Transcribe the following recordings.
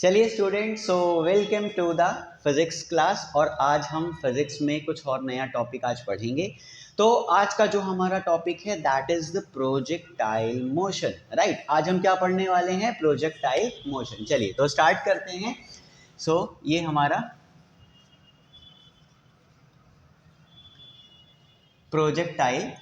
चलिए student, so welcome to the physics class. और आज हम फिजिक्स में कुछ और नया टॉपिक आज पढ़ेंगे। तो आज का जो हमारा टॉपिक है that is the projectile motion. Right, आज हम क्या पढ़ने वाले हैं? Projectile motion. चलिए तो स्टार्ट करते हैं। सो ये हमारा प्रोजेक्टाइल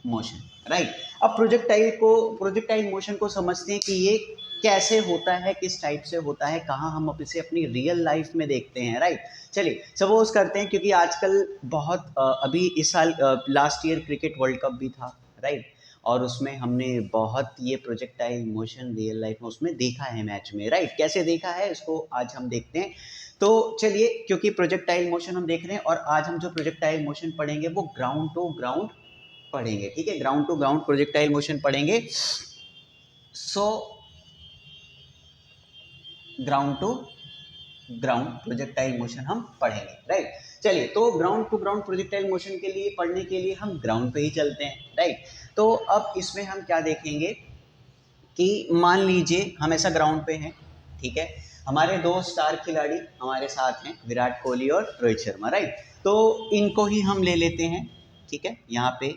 मोशन। राइट, अब प्रोजेक्टाइल मोशन को समझते हैं कि ये कैसे होता है, किस टाइप से होता है, कहाँ हम अब इसे अपनी रियल लाइफ में देखते हैं। राइट, चलिए सपोज करते हैं, क्योंकि आजकल बहुत अभी इस साल last year cricket world cup भी था। राइट, और उसमें हमने बहुत ये प्रोजेक्टाइल मोशन रियल लाइफ में उसमें देखा है मैच में। राइट, कैसे देखा है इसको आज हम देखते हैं। तो चलिए, क्योंकि प्रोजेक्टाइल मोशन हम देख रहे हैं और आज हम जो प्रोजेक्टाइल मोशन पढ़ेंगे वो ग्राउंड टू ग्राउंड पढ़ेंगे। ठीक है, ground to ground projectile motion पढ़ेंगे। So ground to ground projectile motion हम पढ़ेंगे। राइट, चलिए तो ground to ground projectile motion के लिए पढ़ने के लिए हम ग्राउंड पे ही चलते हैं। राइट, तो अब इसमें हम क्या देखेंगे कि मान लीजिए हम ऐसा ग्राउंड पे हैं। ठीक है, हमारे दो स्टार खिलाड़ी हमारे साथ हैं, विराट कोहली और रोहित शर्मा। राइट, तो इनको ही हम ले लेते हैं। ठीक है, यहाँ पे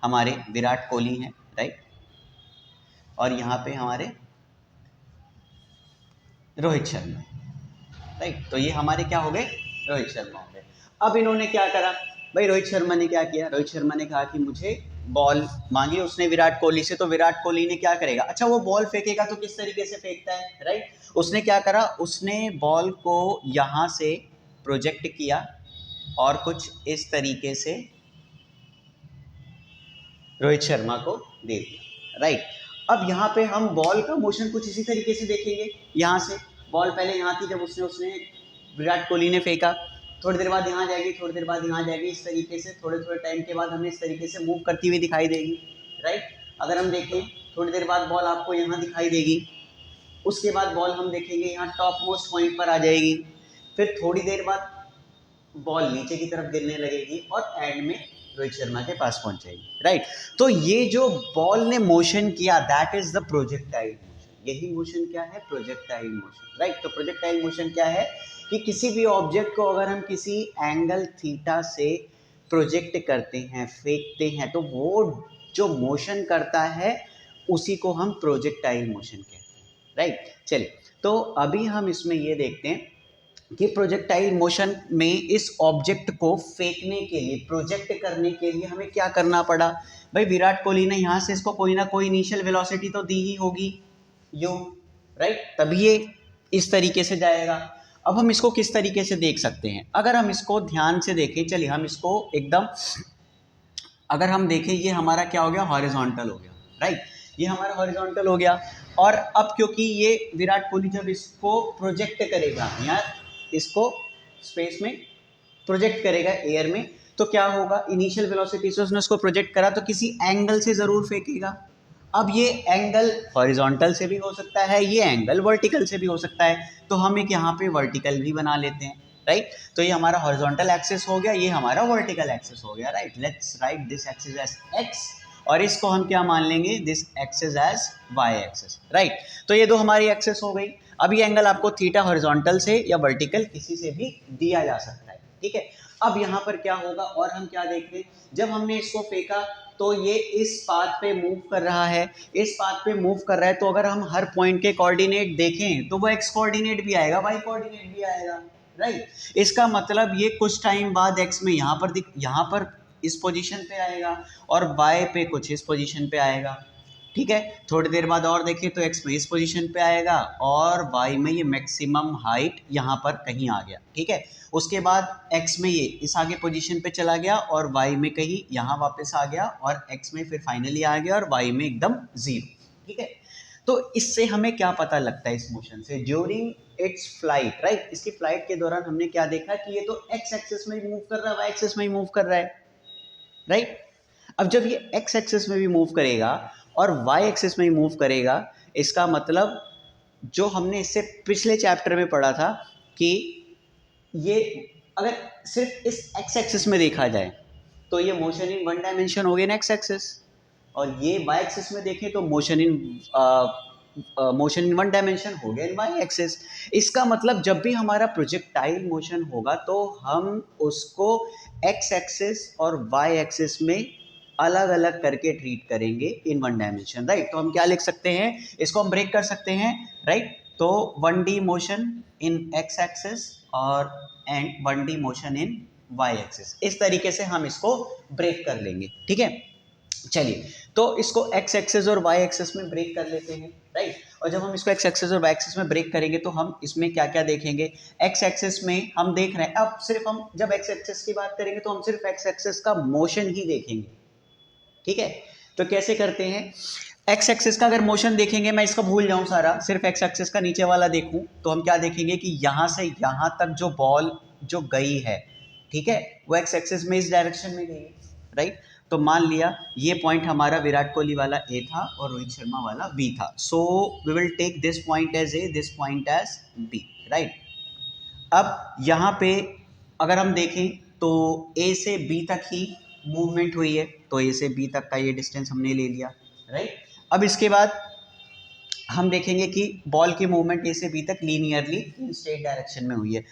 हमारे विराट कोहली हैं। राइट, और यहाँ पे हमारे रोहित शर्मा। राइट, तो ये हमारे क्या हो गए? रोहित शर्मा हो गए। अब इन्होंने क्या करा भाई? रोहित शर्मा ने क्या किया? रोहित शर्मा ने कहा कि मुझे बॉल मांगी उसने विराट कोहली से। तो विराट कोहली ने क्या करेगा? अच्छा, वो बॉल फेंकेगा तो किस तरीके से फेंकता है? राइट, उसने क्या करा? उसने बॉल को यहाँ से प्रोजेक्ट किया और कुछ इस तरीके से रोहित शर्मा को दे दिया। राइट, अब यहाँ पे हम बॉल का मोशन कुछ इसी तरीके से देखेंगे। यहाँ से बॉल पहले यहाँ थी, जब उसने विराट कोहली ने फेंका, थोड़ी देर बाद यहाँ जाएगी, थोड़ी देर बाद यहाँ जाएगी, इस तरीके से थोड़े थोड़े टाइम के बाद हमें इस तरीके से मूव करती हुई दिखाई देगी। राइट, अगर हम देखें थोड़ी देर बाद बॉल आपको यहाँ दिखाई देगी, उसके बाद बॉल हम देखेंगे यहाँ टॉप मोस्ट पॉइंट पर आ जाएगी, फिर थोड़ी देर बाद बॉल नीचे की तरफ गिरने लगेगी और एंड में रोहित शर्मा के पास पहुंच जाएगी। राइट, तो ये जो बॉल ने मोशन किया that is the projectile motion. यही मोशन क्या है? Projectile motion. राइट, तो प्रोजेक्टाइल मोशन क्या है कि किसी भी ऑब्जेक्ट को अगर हम किसी एंगल थीटा से प्रोजेक्ट करते हैं, फेंकते हैं, तो वो जो मोशन करता है उसी को हम प्रोजेक्टाइल मोशन कहते हैं। राइट, चलिए तो अभी हम इसमें ये देखते हैं कि प्रोजेक्टाइल मोशन में इस ऑब्जेक्ट को फेंकने के लिए, प्रोजेक्ट करने के लिए हमें क्या करना पड़ा भाई? विराट कोहली ने यहाँ से इसको कोई ना कोई इनिशियल वेलोसिटी तो दी ही होगी, यू। राइट, तभी ये इस तरीके से जाएगा। अब हम इसको किस तरीके से देख सकते हैं? अगर हम इसको ध्यान से देखें, चलिए हम इसको एकदम, अगर हम देखें ये हमारा क्या हो गया? हॉरिजॉन्टल हो गया। राइट, ये हमारा हॉरिजॉन्टल हो गया। और अब क्योंकि ये विराट कोहली जब इसको प्रोजेक्ट करेगा, यहाँ इसको स्पेस में प्रोजेक्ट करेगा एयर में, तो क्या होगा? इनिशियल वेलोसिटी से उसने उसको प्रोजेक्ट करा तो किसी एंगल से ज़रूर फेंकेगा। अब ये एंगल हॉरिजॉन्टल से भी हो सकता है, ये एंगल वर्टिकल से भी हो सकता है, तो हम एक यहाँ पे वर्टिकल भी बना लेते हैं। राइट, तो ये हमारा हॉरिजॉन्टल एक्सिस हो गया, ये हमारा वर्टिकल एक्सिस हो गया। Right, let's write this axis as x और इसको हम क्या मान लेंगे? This axis as y axis. Right, तो ये दो हमारी एक्सिस हो गई। अब ये एंगल आपको थीटा हॉरिजॉन्टल से या वर्टिकल किसी से भी दिया जा सकता है। ठीक है, अब यहाँ पर क्या होगा और हम क्या देख रहे हैं? जब हमने इसको फेंका तो ये इस पाथ पे मूव कर रहा है, इस पाथ पे मूव कर रहा है, तो अगर हम हर पॉइंट के कोऑर्डिनेट देखें तो वो एक्स कोऑर्डिनेट भी आएगा, वाई कोऑर्डिनेट भी आएगा। राइट, इसका मतलब ये कुछ टाइम बाद एक्स में यहाँ पर इस पोजीशन पे आएगा और वाई पे कुछ इस पोजीशन पे आएगा। ठीक है, थोड़ी देर बाद और देखें तो एक्स में इस पोजीशन पे आएगा और वाई में ये मैक्सिमम हाइट यहाँ पर कहीं आ गया। ठीक है, उसके बाद एक्स में ये इस आगे पोजीशन पे चला गया और वाई में कहीं यहाँ वापस आ गया और एक्स में फिर फाइनली आ गया और वाई में एकदम जीरो। ठीक है, तो इससे हमें क्या पता लगता है इस मोशन से? During its flight. राइट, इसकी फ्लाइट के दौरान हमने क्या देखा कि ये तो एक्स एक्सिस में ही मूव कर रहा है, वाई एक्सिस में ही मूव कर रहा है। राइट, अब जब ये एक्स एक्सिस में भी मूव करेगा और वाई एक्सिस में ही मूव करेगा, इसका मतलब जो हमने इससे पिछले चैप्टर में पढ़ा था कि ये अगर सिर्फ इस एक्स एक्सिस में देखा जाए तो ये मोशन इन वन डायमेंशन हो गया ना, एक्स एक्सिस, और ये वाई एक्सिस में देखें तो motion in motion in one dimension हो गया इन वाई एक्सिस। इसका मतलब जब भी हमारा प्रोजेक्टाइल मोशन होगा तो हम उसको एक्स एक्सिस और वाई एक्सिस में अलग अलग करके ट्रीट करेंगे इन वन डायमेंशन, राइट। तो हम क्या लिख सकते हैं, इसको हम ब्रेक कर सकते हैं, राइट। तो 1D motion in X axis और and 1D motion in Y axis, इस तरीके से हम इसको ब्रेक कर लेंगे, ठीक है। चलिए, तो इसको एक्स एक्सिस और वाई एक्सिस में ब्रेक कर लेते हैं, राइट। और जब हम इसको एक्स एक्सिस और वाई एक्सिस में ब्रेक करेंगे तो हम इसमें क्या क्या देखेंगे। एक्स एक्सिस में हम देख रहे हैं, अब सिर्फ हम जब एक्स एक्सिस की बात करेंगे तो हम सिर्फ एक्स एक्सिस का मोशन ही देखेंगे, ठीक है। तो कैसे करते हैं, एक्स एक्सिस का अगर मोशन देखेंगे, मैं इसका भूल जाऊं सारा, सिर्फ एक्स एक्सिस का नीचे वाला देखूं, तो हम क्या देखेंगे कि यहाँ से यहाँ तक जो बॉल जो गई है, ठीक है, वो एक्स एक्सिस में इस डायरेक्शन में गई है, राइट। तो मान लिया ये पॉइंट हमारा विराट कोहली वाला ए था और रोहित शर्मा वाला बी था, so we will take this point as A, this point as B, right. अब यहाँ पे अगर हम देखें तो ए से बी तक ही मूवमेंट हुई है, तो ए से बी तक का ये डिस्टेंस हमने ले लिया, राइट। अब इसके बाद हम देखेंगे कि बॉल की मूवमेंट ए से बी तक लीनियरली स्ट्रेट डायरेक्शन में हुई है।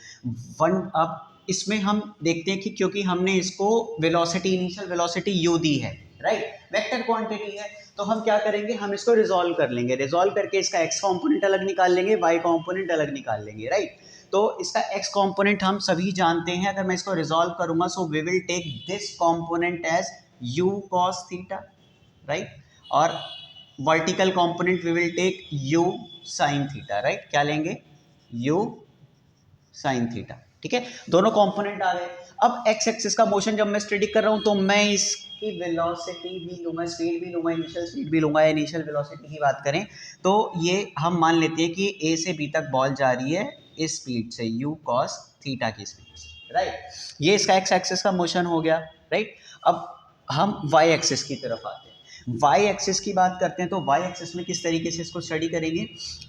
अब इसमें हम देखते हैं कि क्योंकि हमने इसको वेलोसिटी, इनिशियल वेलोसिटी यू दी है, राइट, वेक्टर क्वांटिटी है, तो हम क्या करेंगे, हम इसको रिजॉल्व कर लेंगे, रिजॉल्व करके इसका एक्स कॉम्पोनेंट अलग निकाल लेंगे, वाई कॉम्पोनेंट अलग निकाल लेंगे, राइट। तो इसका एक्स कॉम्पोनेंट हम सभी जानते हैं, अगर मैं इसको रिजॉल्व करूंगा, so we will take this component as u cos theta, right. और vertical component we will take u sine theta, right. क्या लेंगे, यू साइन थीटा, ठीक है। दोनों कंपोनेंट आ गए। अब एक्स एक्सिस का मोशन जब मैं स्टडी कर रहा हूं तो मैं इसकी वेलोसिटी भी लूंगा, स्पीड भी लूंगा, इनिशियल स्पीड भी लूंगा। इनिशियल वेलोसिटी की बात करें तो ये हम मान लेते हैं कि ए से बी तक बॉल जा रही है इस स्पीड से, यू कॉस थीटा की स्पीड से, राइट। ये इसका एक्स एक्सिस का मोशन हो गया, राइट। अब हम वाई एक्सिस की तरफ आते हैं। वाई एक्सिस की बात करते हैं तो वाई एक्सिस में किस तरीके से इसको स्टडी करेंगे।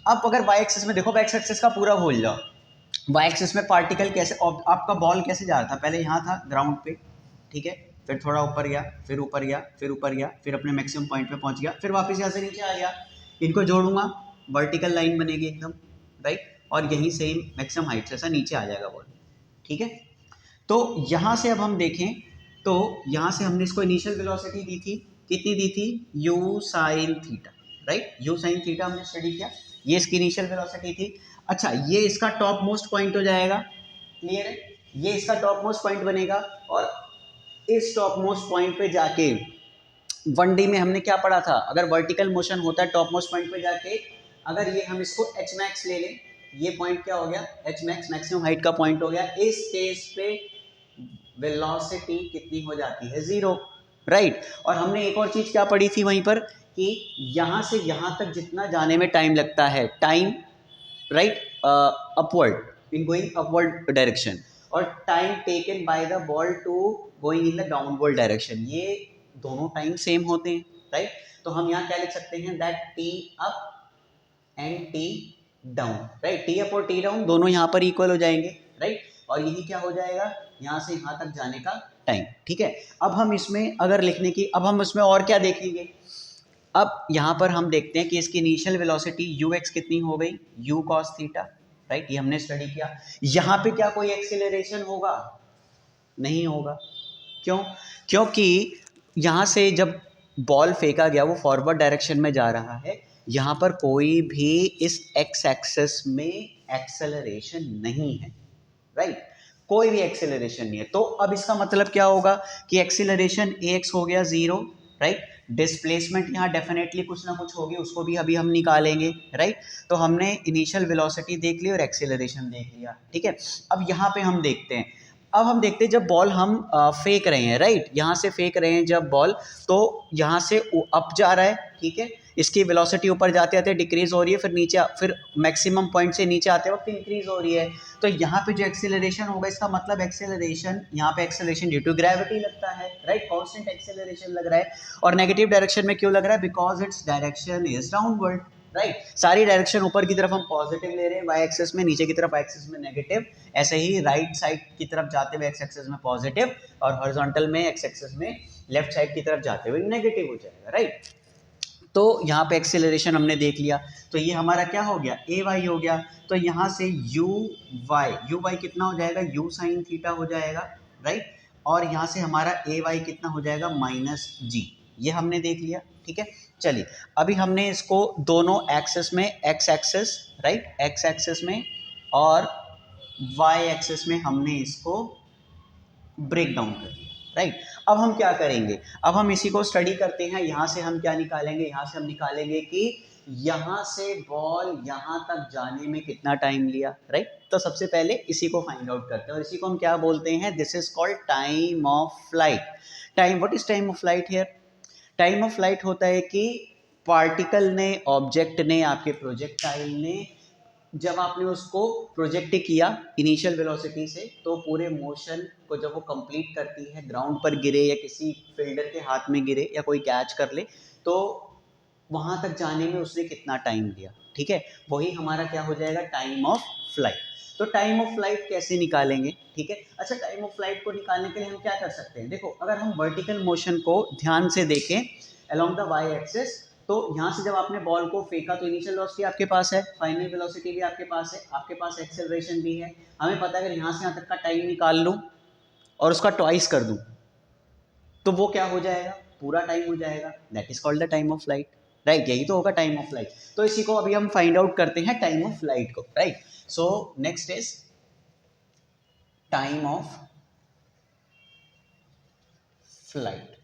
अब अगर वाई एक्सिस में देखो, एक्स एक्सिस का पूरा भूल जाओ, वाई एक्सिस में पार्टिकल कैसे, आपका बॉल कैसे जा रहा था, पहले यहाँ था ग्राउंड पे, ठीक है, फिर थोड़ा ऊपर गया, फिर ऊपर गया, फिर ऊपर गया, फिर अपने मैक्सिमम पॉइंट पे पहुँच गया, फिर वापस यहाँ से नीचे आ गया। इनको जोड़ूंगा, वर्टिकल लाइन बनेगी एकदम, राइट। और यहीं से मैक्सिमम हाइट से ऐसा नीचे आ जाएगा बॉल, ठीक है। तो यहाँ से अब हम देखें तो यहाँ से हमने इसको इनिशियल वेलोसिटी दी थी, कितनी दी थी, you sine theta, right. You sine theta हमने स्टडी किया, ये इसकी इनिशियल वेलोसिटी थी। अच्छा, ये इसका टॉप मोस्ट पॉइंट हो जाएगा, क्लियर है, ये इसका टॉप मोस्ट पॉइंट बनेगा। और इस टॉप मोस्ट पॉइंट पे जाके 1D में हमने क्या पढ़ा था, अगर वर्टिकल मोशन होता है टॉप मोस्ट पॉइंट पे जाके, अगर ये हम इसको एच मैक्स ले लें, ये पॉइंट क्या हो गया, एच मैक्स, मैक्सिमम हाइट का पॉइंट हो गया। इस केस पे वेलोसिटी कितनी हो जाती है, 0, राइट। और हमने एक और चीज क्या पढ़ी थी वहीं पर, कि यहाँ से यहाँ तक जितना जाने में टाइम लगता है, time, right, upward, in going upward direction, और time taken by the ball to going in the downward direction, ये दोनों टाइम सेम होते हैं, राइट। तो हम यहाँ क्या लिख सकते हैं, that T up and T down, right. T up और टी डाउन दोनों यहाँ पर इक्वल हो जाएंगे, राइट। और यही क्या हो जाएगा, यहाँ से यहाँ तक जाने का टाइम, ठीक है। अब हम इसमें अगर लिखने की, अब हम इसमें और क्या देखेंगे, अब यहाँ पर हम देखते हैं कि इसकी इनिशियल वेलोसिटी यू एक्स कितनी हो गई, यू कॉस थीटा, राइट, ये हमने स्टडी किया। यहाँ पे क्या कोई एक्सीलरेशन होगा, नहीं होगा, क्यों, क्योंकि यहाँ से जब बॉल फेंका गया वो फॉरवर्ड डायरेक्शन में जा रहा है, यहाँ पर कोई भी इस एक्स एक्सिस में एक्सेलरेशन नहीं है, राइट, कोई भी एक्सेलरेशन नहीं है। तो अब इसका मतलब क्या होगा कि एक्सेलरेशन एक्स हो गया 0, राइट। डिस्प्लेसमेंट यहाँ डेफिनेटली कुछ ना कुछ होगी, उसको भी अभी हम निकालेंगे, राइट। तो हमने इनिशियल वेलोसिटी देख ली और एक्सेलरेशन देख लिया, ठीक है। अब यहाँ पे हम देखते हैं, अब हम देखते हैं जब बॉल हम फेंक रहे हैं, राइट, यहाँ से फेंक रहे हैं जब बॉल, तो यहाँ से अप जा रहा है, ठीक है, इसकी वेलोसिटी ऊपर जाते आते डिक्रीज हो रही है, फिर नीचे, फिर मैक्सिमम पॉइंट से नीचे आते वक्त इंक्रीज हो रही है। तो यहाँ पे जो एक्सेलरेशन होगा, इसका मतलब एक्सेलरेशन, यहाँ पे एक्सेलरेशन ड्यू टू ग्रेविटी लगता है, राइट, कांस्टेंट एक्सेलरेशन लग रहा है। और नेगेटिव डायरेक्शन में क्यों लग रहा है, because its direction is downward, right. सारी डायरेक्शन ऊपर की तरफ हम पॉजिटिव ले रहे हैं वाई एक्सिस में, नीचे की तरफ वाई एक्सिस में नेगेटिव, ऐसे ही राइट साइड की तरफ जाते हुए एक्स एक्सिस में पॉजिटिव, और हॉरिजॉन्टल में एक्स एक्सिस में लेफ्ट साइड की तरफ जाते हुए नेगेटिव हो जाएगा, राइट। तो यहाँ पे एक्सेलरेशन हमने देख लिया, तो ये हमारा क्या हो गया, ए वाई हो गया। तो यहाँ से यू वाई कितना हो जाएगा, यू साइन थीटा हो जाएगा, राइट। और यहाँ से हमारा ए वाई कितना हो जाएगा, माइनस जी। ये हमने देख लिया, ठीक है। चलिए अभी हमने इसको दोनों एक्सेस में, x axes right, x axes में और वाई एक्सेस में हमने इसको ब्रेक डाउन कर लिया, राइट। अब हम क्या करेंगे, अब हम इसी को स्टडी करते हैं। यहाँ से हम क्या निकालेंगे, यहाँ से हम निकालेंगे कि यहाँ से बॉल यहाँ तक जाने में कितना टाइम लिया, राइट। तो सबसे पहले इसी को फाइंड आउट करते हैं और इसी को हम क्या बोलते हैं, this is called time of flight. Time, what is time of flight here? Time of flight होता है कि पार्टिकल ने, ऑब्जेक्ट ने, आपके प्रोजेक्टाइल ने, जब आपने उसको प्रोजेक्ट किया इनिशियल वेलोसिटी से, तो पूरे मोशन को जब वो कंप्लीट करती है, ग्राउंड पर गिरे या किसी फील्डर के हाथ में गिरे या कोई कैच कर ले, तो वहाँ तक जाने में उसने कितना टाइम लिया, ठीक है। वही हमारा क्या हो जाएगा, टाइम ऑफ फ्लाइट। तो टाइम ऑफ फ्लाइट कैसे निकालेंगे, ठीक है। अच्छा, टाइम ऑफ फ्लाइट को निकालने के लिए हम क्या कर सकते हैं, देखो अगर हम वर्टिकल मोशन को ध्यान से देखें अलोंग द वाई एक्सिस, तो यहाँ से जब आपने बॉल को फेंका तो इनिशियल वेलोसिटी आपके पास है, फाइनल वेलोसिटी भी आपके पास है, आपके पास एक्सेलरेशन भी है। हमें पता है अगर यहाँ से यहाँ तक का टाइम निकाल लूँ और उसका ट्वाइस कर दूँ तो वो क्या हो जाएगा, पूरा टाइम हो जाएगा। That is called the time of flight, right. यही तो होगा टाइम ऑफ फ्लाइट। तो इसी को अभी हम फाइंड आउट करते हैं, टाइम ऑफ फ्लाइट को, right. So next is time of flight,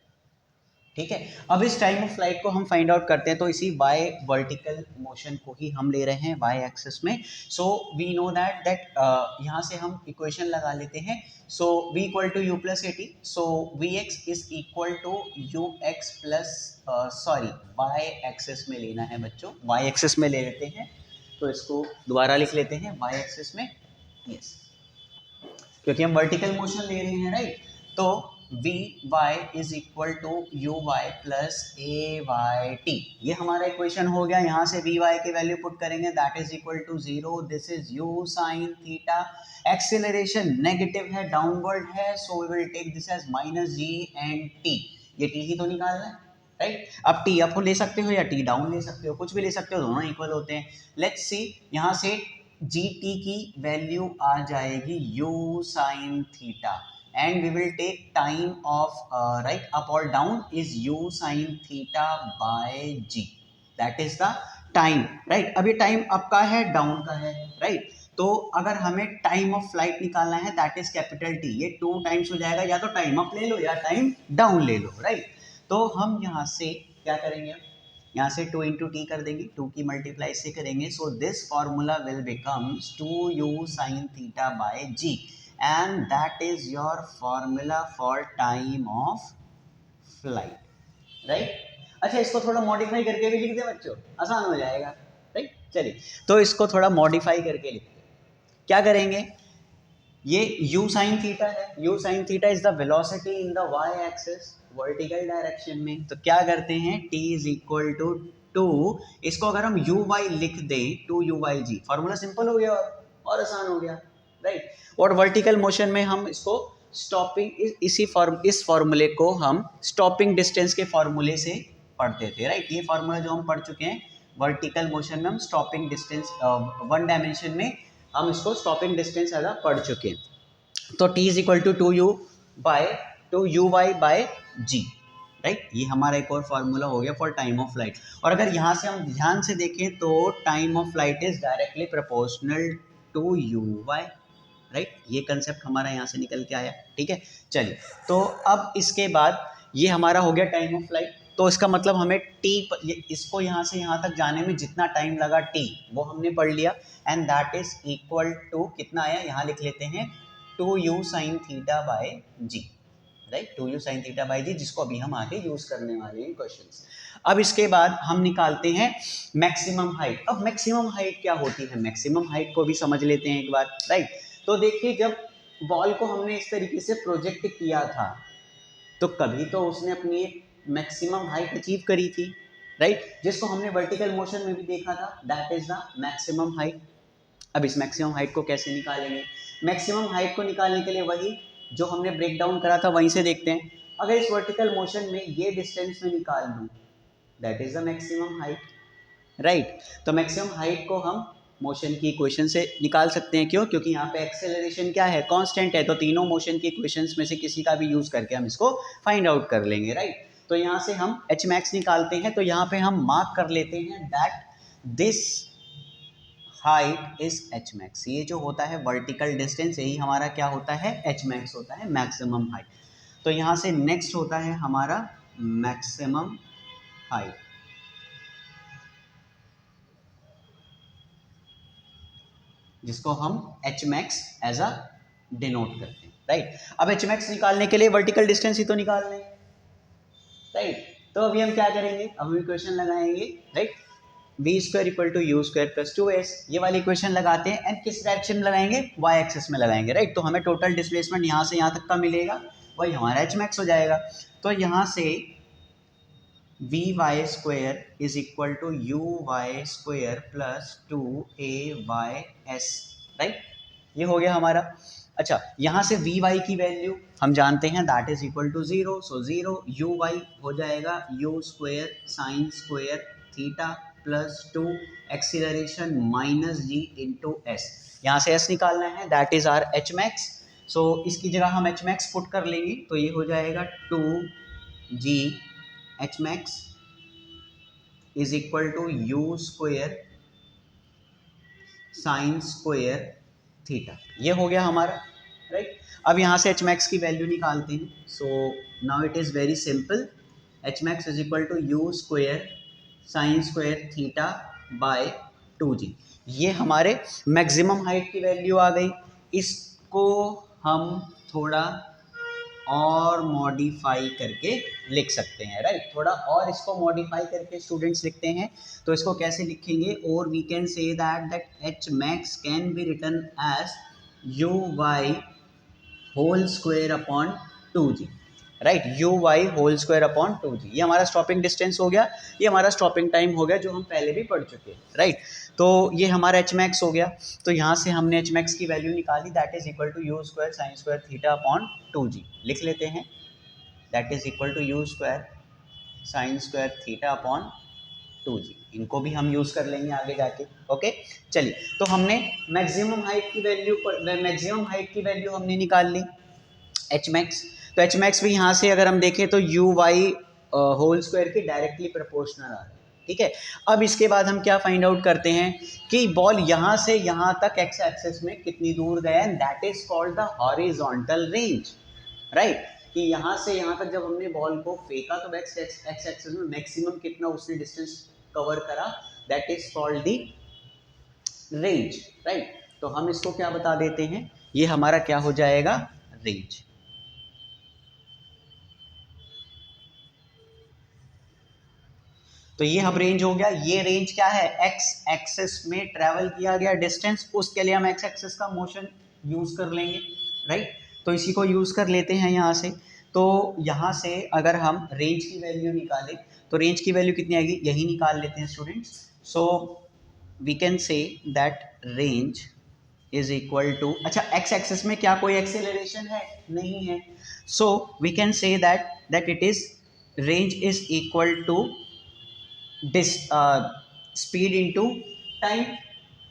ठीक है। अब इस टाइम ऑफ फ्लाइट को हम फाइंड आउट करते हैं, तो इसी वाई वर्टिकल मोशन को ही हम ले रहे हैं वाई एक्सिस में। सो वी नो दैट यहाँ से हम इक्वेशन लगा लेते हैं। So v equal to u plus a t, so v x is equal to u x plus, sorry y axis में लेना है बच्चों, वाई एक्सिस में ले लेते हैं। तो इसको दोबारा लिख लेते हैं वाई एक्सिस में, यस, क्योंकि हम वर्टिकल मोशन ले रहे हैं, राइट। तो v y is equal to u y plus a y t, ये हमारा इक्वेशन हो गया। यहाँ से वी वाई की वैल्यू पुट करेंगे, that is equal to 0, this is u sine theta. Acceleration negative है, डाउनवर्ड है, so we will take this as minus g and t. ये टी ही तो निकालना है, राइट। अब टी अप ले सकते हो या टी डाउन ले सकते हो, कुछ भी ले सकते हो, दोनों इक्वल होते हैं। लेट्स सी, यहाँ से जी टी की वैल्यू आ जाएगी u sine theta, and we will take time of right up और down is u sine theta by g, that is the time, right. अब ये टाइम अप का है, डाउन का है, राइट। तो अगर हमें टाइम ऑफ फ्लाइट निकालना है, दैट इज कैपिटल टी, ये 2 टाइम्स हो जाएगा, या तो टाइम अप ले लो या टाइम डाउन ले लो, राइट। तो हम यहाँ से क्या करेंगे, यहाँ से 2 इंटू टी कर देंगे, 2 की मल्टीप्लाई से करेंगे। So this formula will becomes 2u sine theta by g, and that is your formula for time of flight, right. अच्छा, इसको थोड़ा मॉडिफाई करके भी लिख दे बच्चों, आसान हो जाएगा, राइट। चलिए, तो इसको थोड़ा मॉडिफाई करके लिखते हैं। क्या करेंगे, ये u साइन थीटा है, u sine theta is the velocity in the y axis, vertical direction में। तो क्या करते हैं, t इज इक्वल टू 2, इसको अगर हम u y लिख दें 2u/g, फॉर्मूला सिंपल हो गया और आसान हो गया, राइट। और वर्टिकल मोशन में हम इसको स्टॉपिंग, इस फॉर्मूले को हम स्टॉपिंग डिस्टेंस के फॉर्मूले से पढ़ते थे, राइट। ये फॉर्मूला जो हम पढ़ चुके हैं, वर्टिकल मोशन में हम स्टॉपिंग डिस्टेंस, वन डायमेंशन में हम इसको स्टॉपिंग डिस्टेंस ज़्यादा पढ़ चुके हैं। तो t is equal to 2u/y by g, right. ये हमारा एक और फॉर्मूला हो गया फॉर टाइम ऑफ फ्लाइट। और अगर यहाँ से हम ध्यान से देखें तो time of flight is directly proportional to u/y, right. ये कंसेप्ट हमारा यहाँ से निकल के आया, ठीक है। चलिए, तो अब इसके बाद ये हमारा हो गया टाइम ऑफ फ्लाइट। तो इसका मतलब हमें इसको यहाँ से यहाँ तक जाने में जितना टाइम लगा t, वो हमने पढ़ लिया, and that is equal to कितना आया, यहाँ लिख लेते हैं 2u sine theta by g, right. 2u sine theta by g, जिसको अभी हम आगे यूज करने वाले हैं क्वेश्चंस। अब इसके बाद हम निकालते हैं मैक्सिमम हाइट। अब मैक्सिमम हाइट क्या होती है, मैक्सिमम हाइट को भी समझ लेते हैं एक बार, राइट। तो देखिए, जब बॉल को हमने इस तरीके से प्रोजेक्ट किया था, तो कभी तो उसने अपनी एक मैक्सिमम हाइट अचीव करी थी, राइट, जिसको हमने वर्टिकल मोशन में भी देखा था, that is the maximum height. अब इस मैक्सिमम हाइट को कैसे निकालेंगे, मैक्सिमम हाइट को निकालने के लिए वही जो हमने ब्रेक डाउन करा था वहीं से देखते हैं। अगर इस वर्टिकल मोशन में ये डिस्टेंस में निकाल दूँ, that is the maximum height, right. तो मैक्सिमम हाइट को हम मोशन की इक्वेशन से निकाल सकते हैं, क्यों? क्योंकि यहाँ पे एक्सेलरेशन क्या है, कांस्टेंट है, तो तीनों मोशन की इक्वेशंस में से किसी का भी यूज करके हम इसको फाइंड आउट कर लेंगे, राइट। तो यहाँ से हम एच मैक्स निकालते हैं, तो यहाँ पे हम मार्क कर लेते हैं that this height is H max. ये जो होता है वर्टिकल डिस्टेंस, यही हमारा क्या होता है, एच मैक्स होता है, मैक्सिमम हाइट। तो यहाँ से नेक्स्ट होता है हमारा मैक्सिमम हाइट, जिसको हम h max as a denote करते हैं, राइट। अब एच मैक्स निकालने के लिए वर्टिकल डिस्टेंस ही तो निकाल लें, राइट। तो अभी हम क्या करेंगे, अब हम इक्वेशन लगाएंगे, right. V square equal to u square plus 2s, ये वाली इक्वेशन लगाते हैं, एंड किस डायरेक्शन में लगाएंगे, y एक्सिस में लगाएंगे, राइट। तो हमें टोटल डिस्प्लेसमेंट यहाँ से यहाँ तक का मिलेगा, वही हमारा एच मैक्स हो जाएगा। तो यहाँ से v y square is equal to u y square plus 2ay/s, right. ये हो गया हमारा। अच्छा, यहाँ से वी वाई की वैल्यू हम जानते हैं, that is equal to 0, so 0 U Y हो जाएगा U square sine square theta plus 2 acceleration minus जी इंटू एस। यहाँ से एस निकालना है, that is R H max. So इसकी जगह हम एच मैक्स पुट कर लेंगे, तो ये हो जाएगा 2g h max is equal to u square sine square theta. ये हो गया हमारा, राइट। अब यहाँ से एच मैक्स की वैल्यू निकालते हैं, so now it is very simple, h max is equal to u square sine square theta by 2g। ये हमारे मैक्सिमम हाइट की वैल्यू आ गई। इसको हम थोड़ा और मॉडिफाई करके लिख सकते हैं, राइट। थोड़ा और इसको मॉडिफाई करके स्टूडेंट्स लिखते हैं, तो इसको कैसे लिखेंगे, और we can say that h max can be written as u y whole square upon 2g, right. U y whole square upon 2g। ये हमारा स्टॉपिंग डिस्टेंस हो गया, ये हमारा स्टॉपिंग टाइम हो गया, जो हम पहले भी पढ़ चुके हैं, राइट। तो ये हमारा एच मैक्स हो गया। तो यहाँ से हमने एच मैक्स की वैल्यू निकाली, that is equal to u square sine square theta upon 2g। लिख लेते हैं, that is equal to u square sine square theta upon 2g। इनको भी हम यूज़ कर लेंगे आगे जाके, ओके। चलिए, तो हमने मैक्सिमम हाइट की वैल्यू हमने निकाल ली, एच मैक्स। तो एच मैक्स भी यहाँ से अगर हम देखें तो यू वाई होल स्क्वायर के डायरेक्टली प्रोपोर्शनल आ रहा है, ठीक है। अब इसके बाद हम क्या फाइंड आउट करते हैं कि बॉल यहाँ से यहाँ तक एक्स एक्सिस में कितनी दूर गया, and that is called the horizontal range, right. कि यहाँ से यहाँ तक जब हमने बॉल को फेंका तो एक्स एक्सिस में मैक्सिमम कितना उसने डिस्टेंस कवर करा, that is called the range, right. तो हम इसको क्या बता देते हैं, ये हमारा क्या हो जाएगा, रेंज। तो ये हम रेंज हो गया। ये रेंज क्या है, एक्स एक्सिस में ट्रेवल किया गया डिस्टेंस, उसके लिए हम एक्स एक्सिस का मोशन यूज कर लेंगे, राइट। तो इसी को यूज कर लेते हैं यहाँ से। तो यहाँ से अगर हम रेंज की वैल्यू निकालें तो रेंज की वैल्यू कितनी आएगी, यही निकाल लेते हैं students. So we can say that range is equal to, अच्छा एक्स एक्सिस में क्या कोई एक्सेलरेशन है, नहीं है। So we can say that it is range is equal to speed into time,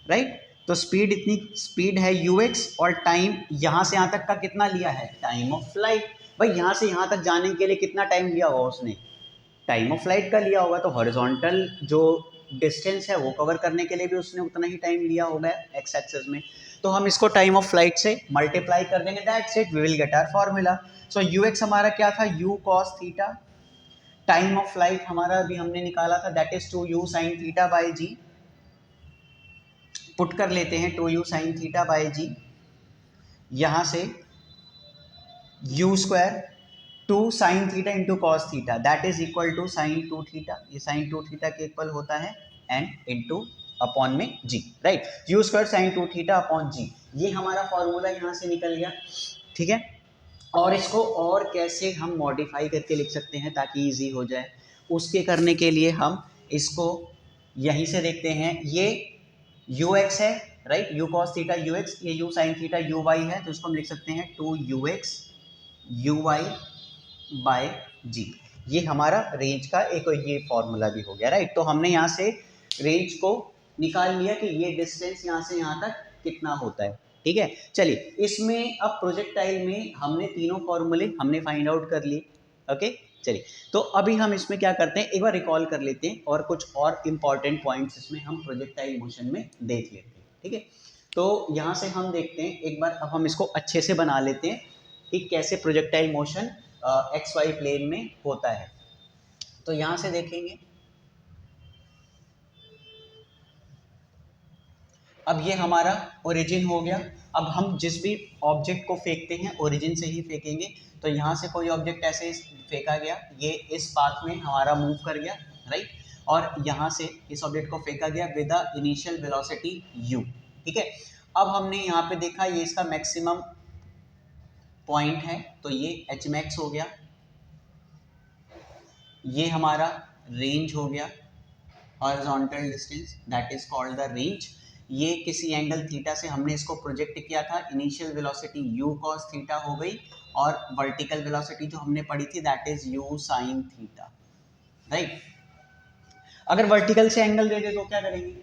right. तो स्पीड, इतनी स्पीड है ux, और टाइम यहाँ से यहाँ तक का कितना लिया है, टाइम ऑफ फ्लाइट। भाई यहाँ से यहाँ तक जाने के लिए कितना टाइम लिया होगा उसने, टाइम ऑफ फ्लाइट का लिया होगा। तो हॉरिजॉन्टल जो डिस्टेंस है वो कवर करने के लिए भी उसने उतना ही टाइम लिया होगा एक्स एक्सिस में। तो हम इसको टाइम ऑफ फ्लाइट से मल्टीप्लाई कर देंगे, that's it, we will get our formula. So ux हमारा क्या था, u cos theta, time of flight हमारा भी हमने निकाला था, that is 2u sin theta by g. Put कर लेते हैं 2u sin थीटा बाय जी, यहाँ से u स्क्वायर 2 sin थीटा into cos theta, that is equal to sin 2 theta, ये sin 2 थीटा के इक्वल होता है, एंड इंटू अपॉन में g, right. u square sin 2 theta upon g, ये हमारा फॉर्मूला यहाँ से निकल गया, ठीक है। और इसको और कैसे हम मॉडिफाई करके लिख सकते हैं ताकि इजी हो जाए, उसके करने के लिए हम इसको यहीं से देखते हैं। ये ux है, right, u cos theta ux, ये u sin थीटा uy है, तो इसको हम लिख सकते हैं 2ux uy बाय g। ये हमारा रेंज का एक ये फॉर्मूला भी हो गया, राइट। तो हमने यहाँ से रेंज को निकाल लिया कि ये डिस्टेंस यहाँ से यहाँ तक कितना होता है, ठीक है। चलिए इसमें अब प्रोजेक्टाइल में हमने तीनों फॉर्मूले हमने फाइंड आउट कर लिए, ओके। चलिए तो अभी हम इसमें क्या करते हैं, एक बार रिकॉल कर लेते हैं और कुछ और इम्पॉर्टेंट पॉइंट्स इसमें हम प्रोजेक्टाइल मोशन में देख लेते हैं, ठीक है। तो यहाँ से हम देखते हैं एक बार, अब हम इसको अच्छे से बना लेते हैं कि कैसे projectile motion x y plane में होता है। तो यहाँ से देखेंगे, अब ये हमारा ओरिजिन हो गया। अब हम जिस भी ऑब्जेक्ट को फेंकते हैं ओरिजिन से ही फेंकेंगे। तो यहाँ से कोई ऑब्जेक्ट ऐसे फेंका गया, ये इस पाथ में हमारा मूव कर गया, राइट। और यहाँ से इस ऑब्जेक्ट को फेंका गया with the initial velocity u, ठीक है। अब हमने यहाँ पे देखा ये इसका मैक्सिमम पॉइंट है, तो ये एच मैक्स हो गया, ये हमारा रेंज हो गया, horizontal distance that is called the range. ये किसी एंगल थीटा से हमने इसको प्रोजेक्ट किया था, initial velocity u cos theta हो गई, और वर्टिकल वेलोसिटी जो हमने पढ़ी थी that is u sin theta, right. अगर वर्टिकल से एंगल दे दे तो क्या करेंगे,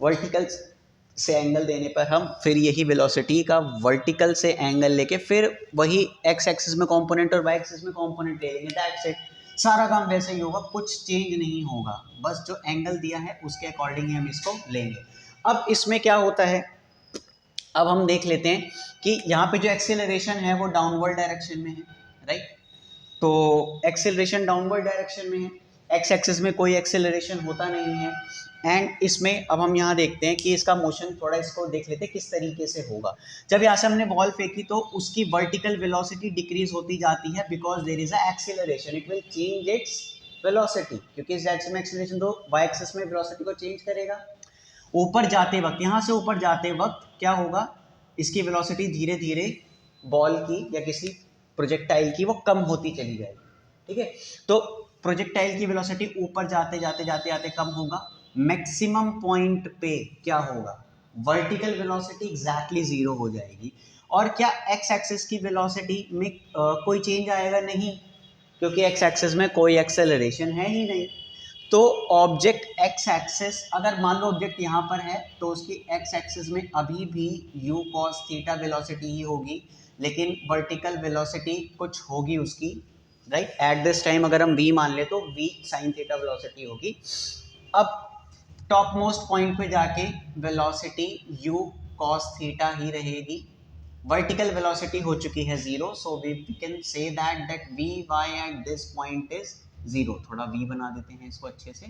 वर्टिकल से एंगल देने पर हम फिर यही वेलोसिटी का वर्टिकल से एंगल लेके फिर वही एक्स एक्सिस में कंपोनेंट और वाई एक्सिस में कंपोनेंट ले लेंगे, दैट्स इट। सारा काम वैसे ही होगा, कुछ चेंज नहीं होगा, बस जो एंगल दिया है उसके अकॉर्डिंग ही हम इसको लेंगे। अब इसमें क्या होता है, अब हम देख लेते हैं कि यहाँ पे जो एक्सेलरेशन है वो डाउनवर्ड डायरेक्शन में है, राइट। तो एक्सेलरेशन डाउनवर्ड डायरेक्शन में है, एक्स एक्सिस में कोई एक्सेलरेशन होता नहीं है। एंड इसमें अब हम यहाँ देखते हैं कि इसका मोशन थोड़ा इसको देख लेते हैं किस तरीके से होगा। जब यहाँ से हमने बॉल फेंकी तो उसकी वर्टिकल वेलोसिटी डिक्रीज होती जाती है because there is a acceleration, it will change its velocity, क्योंकि इस डायरेक्शन में एक्सेलरेशन तो वाई एक्सिस में वेलोसिटी को चेंज करेगा। ऊपर जाते वक्त, यहाँ से ऊपर जाते वक्त क्या होगा, इसकी वेलोसिटी धीरे धीरे बॉल की या किसी प्रोजेक्टाइल की वो कम होती चली जाएगी, ठीक है। तो प्रोजेक्टाइल की वेलोसिटी ऊपर जाते जाते जाते जाते कम होगा, मैक्सिमम पॉइंट पे क्या होगा, वर्टिकल वेलोसिटी एग्जैक्टली जीरो हो जाएगी। और क्या एक्स एक्सिस की वेलोसिटी में कोई चेंज आएगा, नहीं, क्योंकि एक्स एक्सिस में कोई एक्सेलरेशन है ही नहीं। तो ऑब्जेक्ट एक्स एक्सिस, अगर मान लो ऑब्जेक्ट यहाँ पर है तो उसकी एक्स एक्सिस में अभी भी u cos थीटा वेलोसिटी ही होगी, लेकिन वर्टिकल वेलोसिटी कुछ होगी उसकी, राइट। एट दिस टाइम अगर हम v मान ले तो v sin थीटा वेलोसिटी होगी। अब टॉप मोस्ट पॉइंट पे जाके वेलोसिटी u cos थीटा ही रहेगी, वर्टिकल वेलोसिटी हो चुकी है zero, so we can say that vy at this point is zero. थोड़ा v बना देते हैं इसको अच्छे से,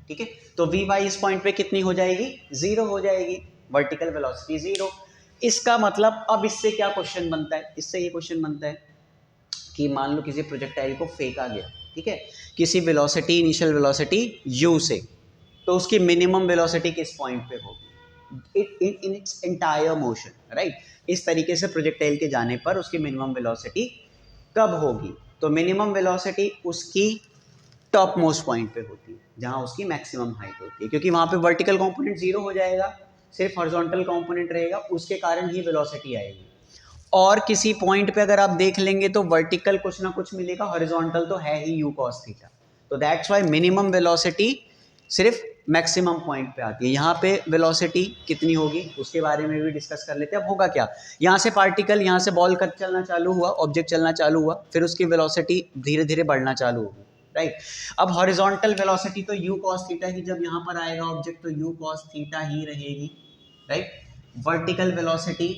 ठीक है। तो vy इस पॉइंट पे कितनी हो जाएगी, जीरो हो जाएगी, वर्टिकल वेलोसिटी जीरो। इसका मतलब अब इससे क्या क्वेश्चन बनता है, इससे ये क्वेश्चन बनता है कि मान लो किसी प्रोजेक्टाइल को फेंका गया, ठीक है, किसी वेलोसिटी इनिशियल वेलोसिटी u से, तो उसकी मिनिमम वेलोसिटी किस पॉइंट पे होगी, in its entire motion, right. इस तरीके से प्रोजेक्टाइल के जाने पर उसकी मिनिमम वेलोसिटी कब होगी, तो मिनिमम वेलोसिटी उसकी टॉप मोस्ट पॉइंट पे होती है जहां उसकी मैक्सिमम हाइट होती है, क्योंकि वहां पे वर्टिकल कंपोनेंट जीरो हो जाएगा, सिर्फ हॉरिजॉन्टल कंपोनेंट रहेगा, उसके कारण ही वेलोसिटी आएगी। और किसी पॉइंट पे अगर आप देख लेंगे तो वर्टिकल कुछ ना कुछ मिलेगा, हॉरिजॉन्टल तो है ही u cos थीटा, तो दैट्स व्हाई मिनिमम वेलोसिटी सिर्फ मैक्सिमम पॉइंट पे आती है। यहाँ पे वेलोसिटी कितनी होगी उसके बारे में भी डिस्कस कर लेते हैं। अब होगा क्या, यहाँ से पार्टिकल, यहाँ से बॉल कट चलना चालू हुआ, ऑब्जेक्ट चलना चालू हुआ, फिर उसकी वेलोसिटी धीरे धीरे बढ़ना चालू होगी, राइट। अब हॉरिजॉन्टल वेलोसिटी तो u cos थीटा ही, जब यहाँ पर आएगा ऑब्जेक्ट तो u cos थीटा ही रहेगी, राइट। वर्टिकल वेलोसिटी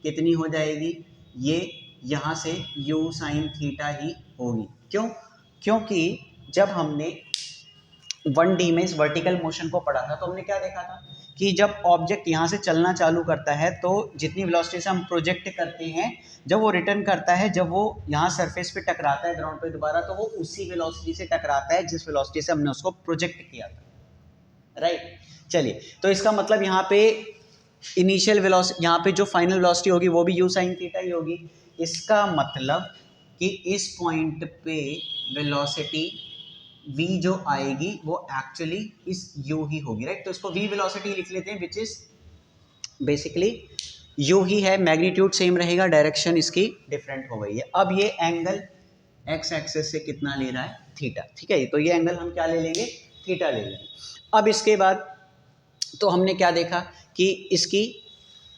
कितनी हो जाएगी, ये यहाँ से u sin थीटा ही होगी। क्यों, क्योंकि जब हमने 1D में इस वर्टिकल मोशन को पढ़ा था तो हमने क्या देखा था कि जब ऑब्जेक्ट यहाँ से चलना चालू करता है तो जितनी वेलोसिटी से हम प्रोजेक्ट करते हैं, जब वो रिटर्न करता है, जब वो यहाँ सरफेस पे टकराता है ग्राउंड पे दोबारा, तो वो उसी वेलोसिटी से टकराता है जिस वेलोसिटी से हमने उसको प्रोजेक्ट किया था, राइट। चलिए, तो इसका मतलब यहाँ पे इनिशियल वेलोसिटी, यहाँ पे जो फाइनल वेलोसिटी होगी वो भी u sin थीटा ही होगी। इसका मतलब कि इस पॉइंट पे वेलोसिटी v जो आएगी वो एक्चुअली इस u ही होगी, राइट। तो इसको v वेलोसिटी लिख लेते हैं, विच इज बेसिकली u ही है, मैग्नीट्यूड सेम रहेगा, डायरेक्शन इसकी डिफरेंट हो गई है। अब ये एंगल एक्स एक्सिस से कितना ले रहा है, थीटा, ठीक है। तो ये एंगल हम क्या ले लेंगे, थीटा ले लेंगे। अब इसके बाद तो हमने क्या देखा कि इसकी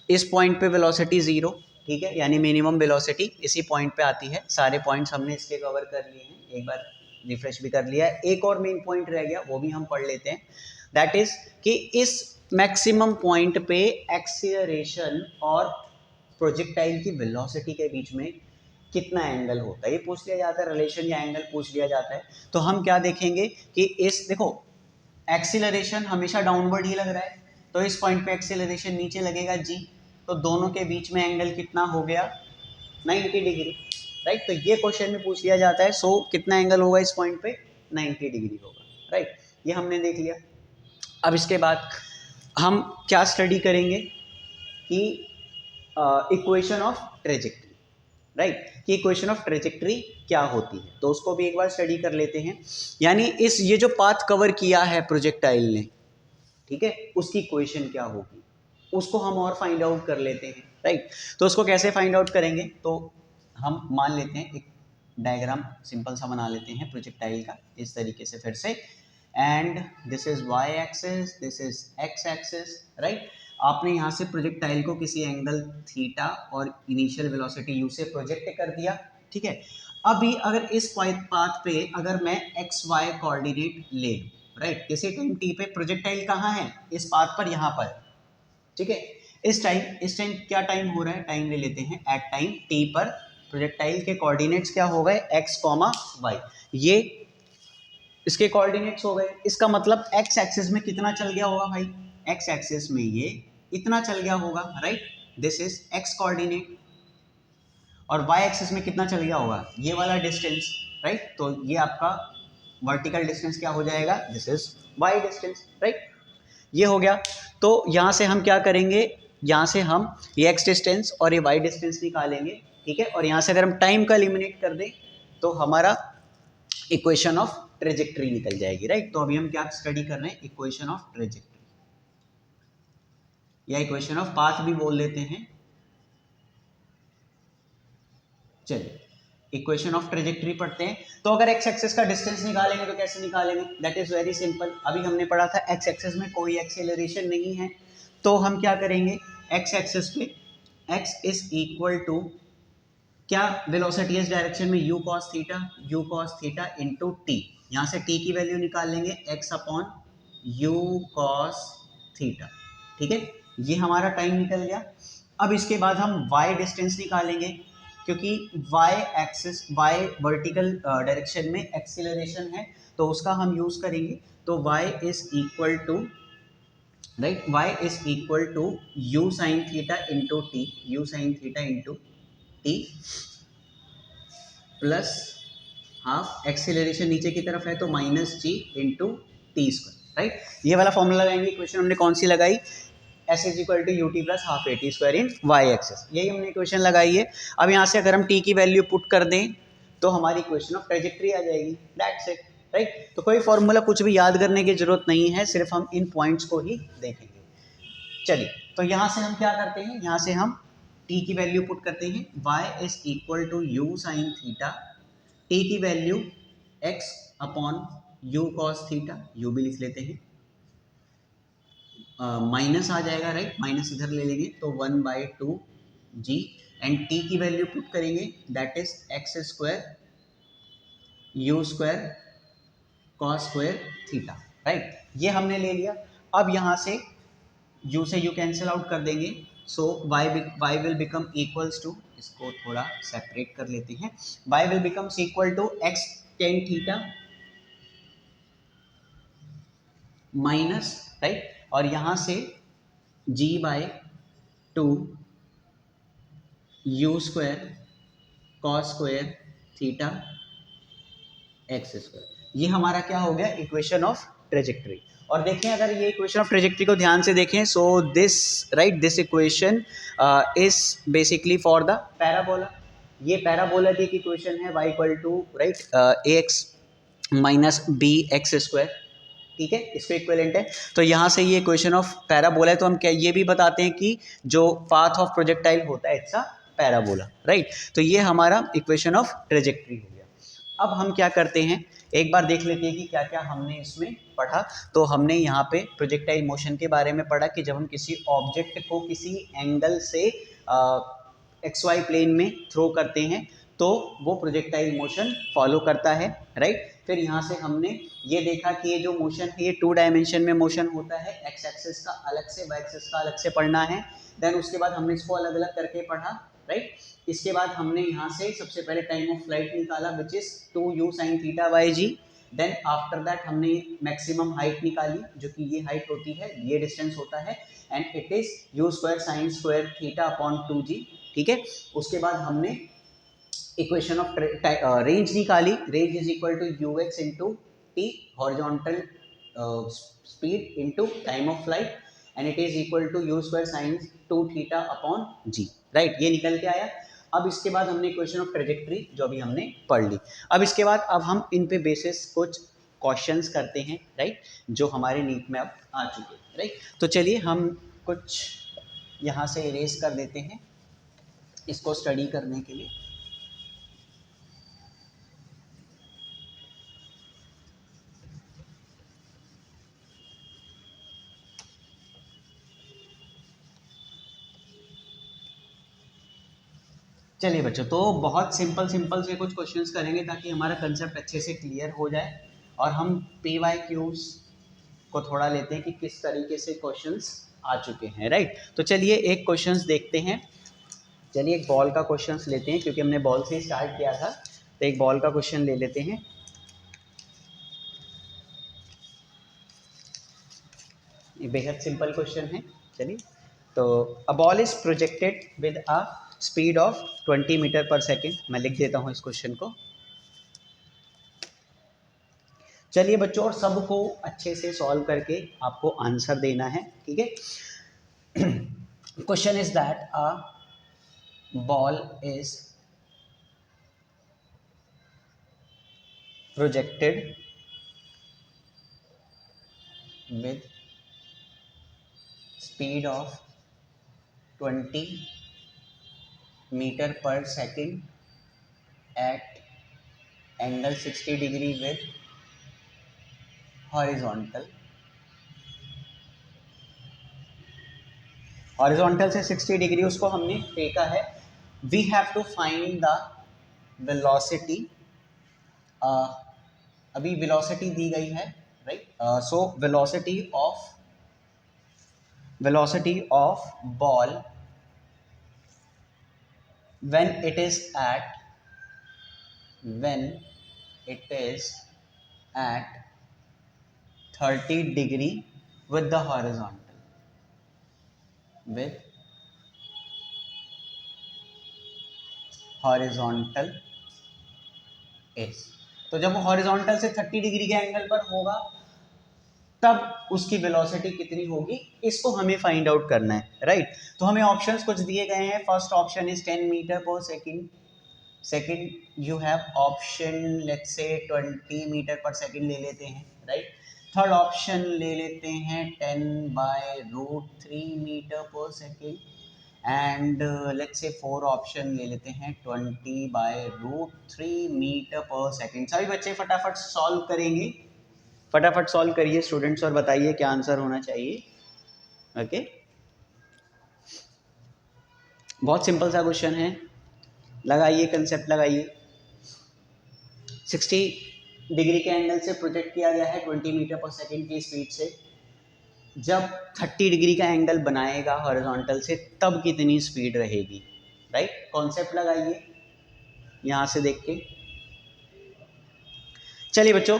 इस पॉइंट पे वेलोसिटी 0, ठीक है, यानी मिनिमम वेलोसिटी इसी पॉइंट पे आती है। सारे पॉइंट्स हमने इसके कवर कर लिए हैं, एक बार रिफ्रेश भी कर लिया है। एक और मेन पॉइंट रह गया, वो भी हम पढ़ लेते हैं। दैट इज कि इस मैक्सिमम पॉइंट पे एक्सीलरेशन और प्रोजेक्टाइल की वेलोसिटी के बीच में कितना एंगल होता है, ये पूछ लिया जाता है, रिलेशन या एंगल पूछ लिया जाता है। तो हम क्या देखेंगे कि इस देखो एक्सीलरेशन हमेशा डाउनवर्ड ही लग रहा है, तो इस पॉइंट पे एक्सीलरेशन नीचे लगेगा g, तो दोनों के बीच में एंगल कितना हो गया, 90 डिग्री, राइट। तो ये क्वेश्चन में पूछ लिया जाता है। सो कितना एंगल होगा इस पॉइंट पे, 90 डिग्री होगा, राइट। ये हमने देख लिया। अब इसके बाद हम क्या स्टडी करेंगे कि इक्वेशन ऑफ ट्रेजेक्ट्री, राइट, कि इक्वेशन ऑफ ट्रेजेक्ट्री क्या होती है, तो उसको भी एक बार स्टडी कर लेते हैं। यानी इस ये जो पाथ कवर किया है प्रोजेक्टाइल ने, ठीक है, उसकी इक्वेशन क्या होगी, उसको हम और फाइंड आउट कर लेते हैं, राइट। तो उसको कैसे फाइंड आउट करेंगे, तो हम मान लेते हैं एक डायग्राम सिंपल सा बना लेते हैं प्रोजेक्टाइल का इस तरीके से फिर से, and this is y axis, this is x axis, right. आपने यहाँ से प्रोजेक्टाइल को किसी एंगल थीटा और इनिशियल वेलोसिटी u से प्रोजेक्ट कर दिया, ठीक है। अभी अगर इस पाथ पे अगर मैं xy कोऑर्डिनेट ले, राइट, किसी टाइम t पे प्रोजेक्टाइल कहाँ है, इस पाथ पर, यहाँ पर, ठीक है। इस टाइम क्या टाइम हो रहा है, टाइम ले लेते हैं, एट टाइम t पर प्रोजेक्टाइल के कोऑर्डिनेट्स क्या हो गए, x, y, ये इसके कोऑर्डिनेट्स हो गए। इसका मतलब x एक्सिस में कितना चल गया होगा भाई, x एक्सिस में ये इतना चल गया होगा, right, this is x coordinate, और y एक्सिस में कितना चल गया होगा, ये वाला डिस्टेंस, राइट। तो ये आपका वर्टिकल डिस्टेंस क्या हो जाएगा, this is y distance, right. ये हो गया। तो यहाँ से हम क्या करेंगे, यहाँ से हम ये x डिस्टेंस और ये y डिस्टेंस निकालेंगे, ठीक है। और यहाँ से अगर हम टाइम का एलिमिनेट कर दें तो हमारा इक्वेशन ऑफ ट्रेजेक्ट्री निकल जाएगी, राइट। तो अभी हम क्या स्टडी कर रहे हैं, इक्वेशन ऑफ ट्रेजेक्ट्री या इक्वेशन ऑफ पाथ भी बोल लेते हैं। चलिए इक्वेशन ऑफ ट्रेजेक्ट्री पढ़ते हैं। तो अगर x एक्सिस का डिस्टेंस निकालेंगे तो कैसे निकालेंगे, दैट इज वेरी सिंपल। अभी हमने पढ़ा था x एक्सिस में कोई एक्सेलरेशन नहीं है, तो हम क्या करेंगे, x एक्सिस पे x इज इक्वल टू क्या, वेलोसिटी इस डायरेक्शन में u cos theta into t, यहाँ से t की वैल्यू निकाल लेंगे x upon u cos theta, ठीक है। ये हमारा टाइम निकल गया। अब इसके बाद हम y डिस्टेंस निकालेंगे, क्योंकि y axis, y vertical direction में एक्सीलरेशन है, तो उसका हम यूज करेंगे। तो y is equal to, right, y is equal to u sine theta into t, u sine theta into t plus half, acceleration नीचे की तरफ है तो माइनस जी इंटू टी स्क्वायर, राइट। ये वाला फॉर्मूला लगाएंगे। इक्वेशन हमने कौन सी लगाई, s is equal to u t plus half a t square in Y axis, यही हमने इक्वेशन लगाई है। अब यहाँ से अगर हम t की वैल्यू पुट कर दें तो हमारी इक्वेशन ऑफ ट्रेजेक्ट्री आ जाएगी, दैट्स इट, राइट। तो कोई फॉर्मूला कुछ भी याद करने की जरूरत नहीं है, सिर्फ हम इन पॉइंट्स को ही देखेंगे। चलिए तो यहाँ से हम क्या करते हैं, यहाँ से हम t की वैल्यू पुट करते हैं, y is equal to u sine theta, t की value x upon u cos theta, u भी लिख लेते हैं, माइनस आ जाएगा, राइट, माइनस इधर ले लेंगे तो 1/2 g, एंड t की वैल्यू पुट करेंगे, that is x square u square cos square theta, right. ये हमने ले लिया। अब यहाँ से u से u कैंसिल आउट कर देंगे, so y will become equals to, इसको थोड़ा सेपरेट कर लेते हैं, y will becomes equal to x tan theta minus, right, और यहाँ से g/2 u square cos square theta x square, ये हमारा क्या हो गया, इक्वेशन ऑफ ट्रेजेक्ट्री। और देखें अगर ये इक्वेशन ऑफ ट्रेजेक्ट्री को ध्यान से देखें, so this, right, this equation is basically for the parabola. ये पैराबोला की इक्वेशन है, y equal to, right, ax minus b x square, ठीक है, इसको इक्विवेलेंट है। तो यहाँ से ये इक्वेशन ऑफ पैराबोला है, तो हम क्या ये भी बताते हैं कि जो पाथ ऑफ प्रोजेक्टाइल होता है इट्स अ पैराबोला, राइट। तो ये हमारा इक्वेशन ऑफ ट्रेजेक्ट्री हो गया। अब हम क्या करते हैं, एक बार देख लेते हैं कि क्या क्या हमने इसमें पढ़ा। तो हमने यहाँ पे प्रोजेक्टाइल मोशन के बारे में पढ़ा कि जब हम किसी ऑब्जेक्ट को किसी एंगल से एक्स वाई प्लेन में थ्रो करते हैं तो वो प्रोजेक्टाइल मोशन फॉलो करता है, राइट। फिर यहाँ से हमने ये देखा कि ये जो मोशन है ये 2 डायमेंशन में मोशन होता है, एक्स एक्सिस का अलग से वाई एक्सिस का अलग से पढ़ना है। देन उसके बाद हमने इसको अलग अलग करके पढ़ा, राइट। इसके बाद हमने यहाँ से सबसे पहले टाइम ऑफ फ्लाइट निकाला which is 2u sin theta by g. Then after that हमने मैक्सिमम हाइट निकाली जो कि ये हाइट होती है, ये डिस्टेंस होता है, and it is u square sine square theta upon 2g, ठीक है। उसके बाद हमने इक्वेशन ऑफ रेंज निकाली, range is equal to u x into t horizontal speed into time of flight and it is equal to u square sine 2 theta upon g, right. ये निकल के आया। अब इसके बाद हमने इक्वेशन ऑफ ट्रेजेक्ट्री जो अभी हमने पढ़ ली। अब इसके बाद अब हम इन पे बेसिस कुछ क्वेश्चंस करते हैं, राइट, जो हमारे नीट में अब आ चुके हैं, राइट। तो चलिए हम कुछ यहाँ से इरेज कर देते हैं इसको स्टडी करने के लिए। चलिए बच्चों, तो बहुत सिंपल से कुछ क्वेश्चंस करेंगे ताकि हमारा कंसेप्ट अच्छे से क्लियर हो जाए और हम पी वाई क्यूज को थोड़ा लेते हैं कि किस तरीके से क्वेश्चंस आ चुके हैं, राइट। तो चलिए एक क्वेश्चंस देखते हैं। चलिए एक बॉल का क्वेश्चंस लेते हैं क्योंकि हमने बॉल से स्टार्ट किया था, तो एक बॉल का क्वेश्चन ले लेते हैं। ये बेहद सिंपल क्वेश्चन है। चलिए, तो a ball is projected with a speed of 20 metre per second. मैं लिख देता हूँ इस क्वेश्चन को। चलिए बच्चों, और सबको अच्छे से सॉल्व करके आपको आंसर देना है, ठीक है। Question is that a ball is projected with speed of 20 meter per second at angle 60 degree with horizontal से 60 डिग्री उसको हमने फेंका है। We have to find the velocity. अभी वेलोसिटी दी गई है, right. So velocity of ball when it is at 30 degree with the horizontal is। तो जब वो हॉरिजॉन्टल से 30 डिग्री के एंगल पर होगा तब उसकी वेलोसिटी कितनी होगी, इसको हमें फाइंड आउट करना है, राइट। तो हमें ऑप्शंस कुछ दिए गए हैं। First option is 10 metre per second, second you have option let's say 20 metre per second ले लेते हैं, राइट। थर्ड ऑप्शन ले लेते हैं 10/√3 metre per second and let's say four option ले लेते हैं 20/√3 मीटर पर सेकेंड। सभी बच्चे फटाफट सॉल्व करेंगे, फटाफट सॉल्व करिए स्टूडेंट्स और बताइए क्या आंसर होना चाहिए। ओके, बहुत सिंपल सा क्वेश्चन है, लगाइए कंसेप्ट लगाइए। 60 डिग्री के एंगल से प्रोजेक्ट किया गया है 20 मीटर पर सेकेंड की स्पीड से। जब 30 डिग्री का एंगल बनाएगा हॉरिजॉन्टल से तब कितनी स्पीड रहेगी, राइट। कॉन्सेप्ट लगाइए यहाँ से देख के। चलिए बच्चों,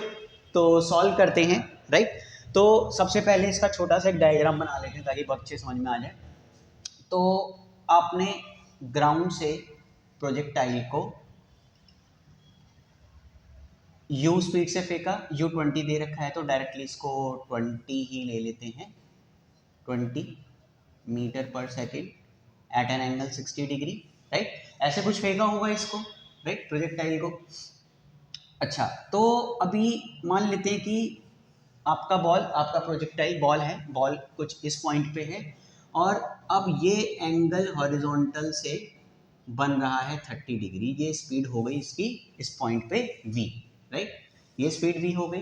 तो सॉल्व करते हैं, राइट। तो सबसे पहले इसका छोटा सा एक डायग्राम बना लेते हैं ताकि बहुत अच्छे समझ में आ जाए। तो आपने ग्राउंड से प्रोजेक्टाइल को u स्पीड से फेंका, u 20 दे रखा है तो डायरेक्टली इसको 20 ही ले लेते हैं, 20 metre per second at an angle 60 degree, right. ऐसे कुछ फेंका होगा इसको, राइट, प्रोजेक्टाइल को। अच्छा, तो अभी मान लेते हैं कि आपका प्रोजेक्टाइल बॉल है, बॉल कुछ इस पॉइंट पे है और अब ये एंगल हॉरिजॉन्टल से बन रहा है 30 डिग्री। ये स्पीड हो गई इसकी इस पॉइंट पे v, राइट, ये स्पीड v हो गई।